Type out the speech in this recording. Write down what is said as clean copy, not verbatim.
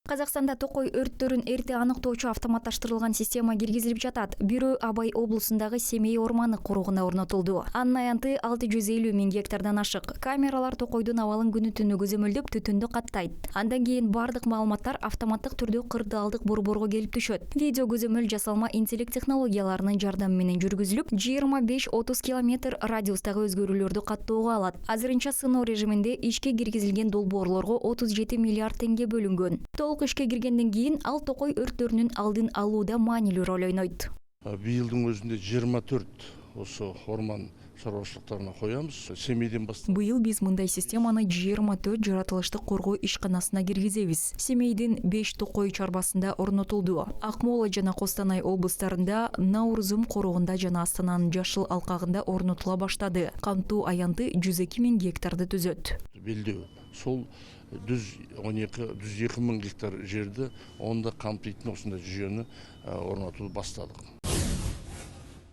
Казакстанда токой өрттөрүн эрте аныктоочу автоматташтырылган система киргизилип жатат. Бирөө Абай облусундагы Семей орманы курууна орнотулду. Анын аянты 650 миң гектардан ашык. Камералар токойдун абалын күнү түнү көзөмөлдөп түтүндү каттайт. Андан кийин бардык маалыматтар автоматтык түрдө кырдаалдык борборго келип түшөт. Видео көзөмөл жасалма интеллект технологияларынын жардамы менен жүргүзүлүп, 25-30 километр радиустагы өзгөрүүлөрдү каттоого алат. Азырынча сыноо режиминде ишке киргизилген долбоорлорго 37 миллиард теңге бөлүнгөн. Ишке киргенден кийин ал токой өрттөрүнүн алдын алууда маанилүү роль ойнойт. Быйылдын өзүндө 24 осы орман шаруашылыктарына коябыз. Семейден баштап. Быйыл биз мындай системаны 24 жаратылыштык коргоо ишканасына киргизебиз. Семейдин 5 токой чарбасында орнотулду. Акмола жана Костанай облустарында, Наурузум корогунда жана Астананын Жашыл алкагында орнотула баштады. Кантуу аянты 102 миң гектарды түзөт. Белдөө сол 112 миң гектар жерди онда камтыйтын осундай жүйөнү орнотууну баштадык.